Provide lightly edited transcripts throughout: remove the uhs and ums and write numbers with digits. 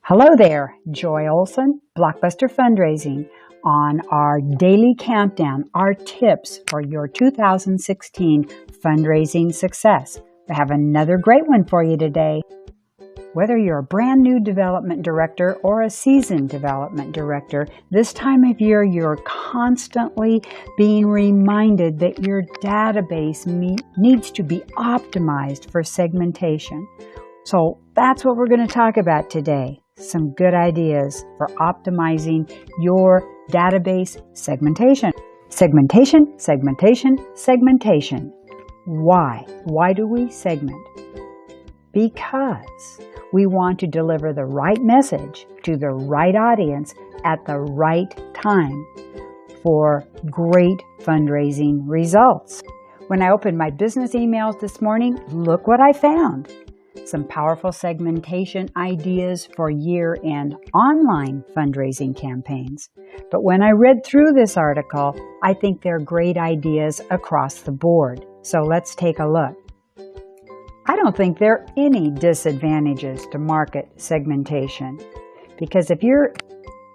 Hello there, Joy Olson, BlockBuster Fundraising, on our daily countdown, our tips for your 2016 fundraising success. We have another great one for you today. Whether you're a brand new development director or a seasoned development director, this time of year you're constantly being reminded that your database needs to be optimized for segmentation. So that's what we're going to talk about today. Some good ideas for optimizing your database segmentation. Segmentation, segmentation, segmentation. Why? Why do we segment? Because we want to deliver the right message to the right audience at the right time for great fundraising results. When I opened my business emails this morning, look what I found. Some powerful segmentation ideas for year-end online fundraising campaigns. But when I read through this article, I think they're great ideas across the board. So let's take a look. I don't think there are any disadvantages to market segmentation, because if you're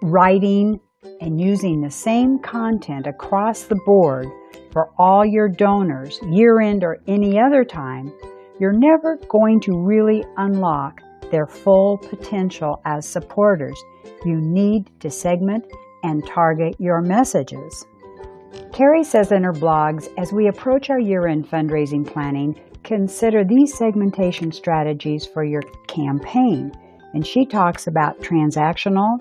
writing and using the same content across the board for all your donors, year-end or any other time, you're never going to really unlock their full potential as supporters. You need to segment and target your messages. Carrie says in her blogs, as we approach our year-end fundraising planning, consider these segmentation strategies for your campaign. And she talks about transactional,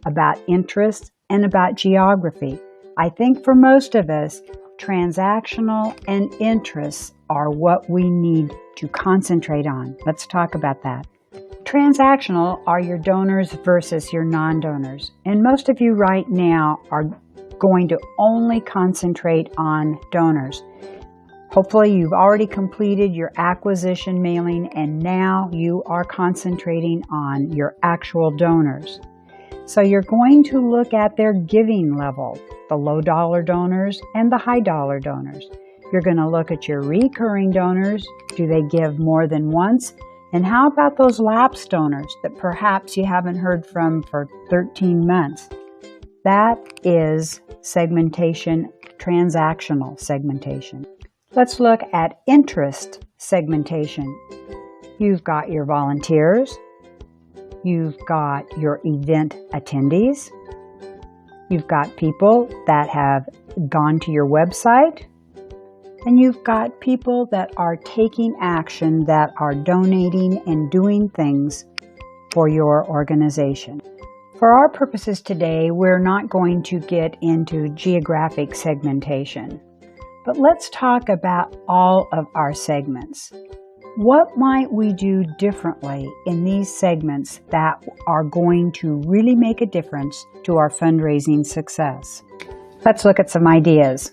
about interest, and about geography. I think for most of us, transactional and interests are what we need to concentrate on. Let's talk about that. Transactional are your donors versus your non-donors. And most of you right now are going to only concentrate on donors. Hopefully you've already completed your acquisition mailing and now you are concentrating on your actual donors. So you're going to look at their giving level, the low dollar donors and the high dollar donors. You're going to look at your recurring donors. Do they give more than once? And how about those lapsed donors that perhaps you haven't heard from for 13 months? That is segmentation, transactional segmentation. Let's look at interest segmentation. You've got your volunteers. You've got your event attendees. You've got people that have gone to your website. And you've got people that are taking action, that are donating and doing things for your organization. For our purposes today, we're not going to get into geographic segmentation, but let's talk about all of our segments. What might we do differently in these segments that are going to really make a difference to our fundraising success? Let's look at some ideas.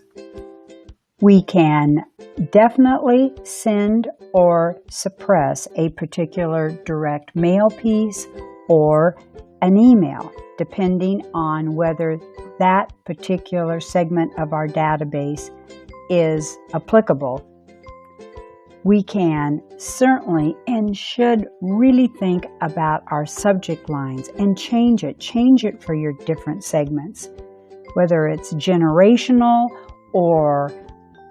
We can definitely send or suppress a particular direct mail piece or an email, depending on whether that particular segment of our database is applicable. We can certainly and should really think about our subject lines and change it for your different segments. Whether it's generational or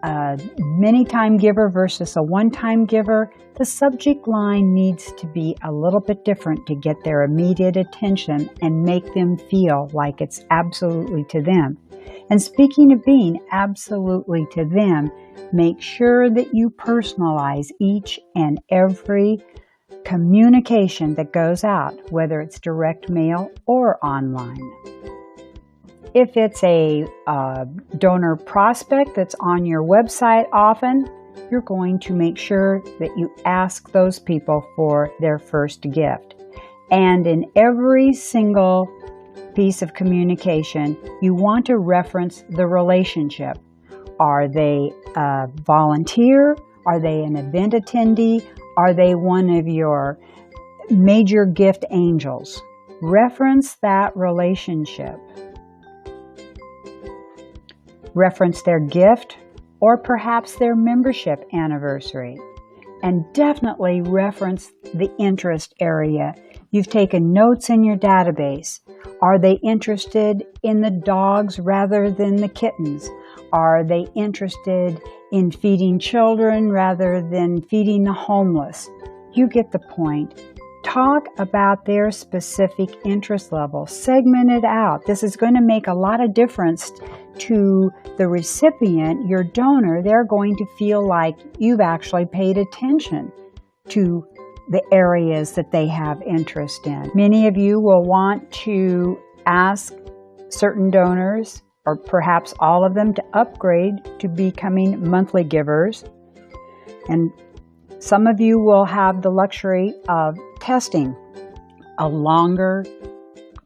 a many-time giver versus a one-time giver, the subject line needs to be a little bit different to get their immediate attention and make them feel like it's absolutely to them. And speaking of being absolutely to them, make sure that you personalize each and every communication that goes out, whether it's direct mail or online. If it's a donor prospect that's on your website often, you're going to make sure that you ask those people for their first gift. And in every single piece of communication, you want to reference the relationship. Are they a volunteer? Are they an event attendee? Are they one of your major gift angels? Reference that relationship. Reference their gift or perhaps their membership anniversary. And definitely reference the interest area You've taken notes in your database. Are they interested in the dogs rather than the kittens? Are they interested in feeding children rather than feeding the homeless? You get the point. Talk about their specific interest level. Segment it out. This is going to make a lot of difference to the recipient, your donor. They're going to feel like you've actually paid attention to the areas that they have interest in. Many of you will want to ask certain donors, or perhaps all of them, to upgrade to becoming monthly givers. And some of you will have the luxury of testing a longer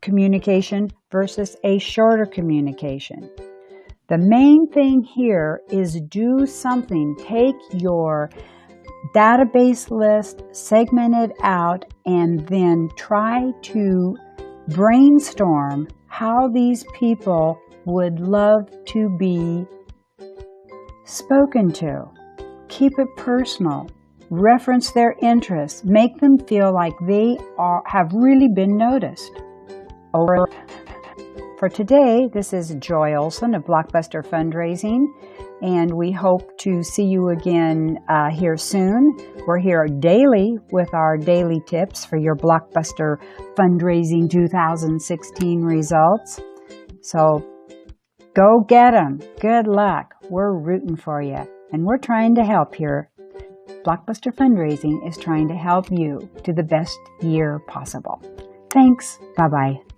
communication versus a shorter communication. The main thing here is do something. Take your database list, segment it out, and then try to brainstorm how these people would love to be spoken to. Keep it personal. Reference their interests. Make them feel like they have really been noticed. For today, this is Joy Olson of BlockBuster Fundraising, and we hope to see you again here soon. We're here daily with our daily tips for your BlockBuster Fundraising 2016 results. So go get them. Good luck. We're rooting for you, and we're trying to help here. BlockBuster Fundraising is trying to help you to the best year possible. Thanks. Bye-bye.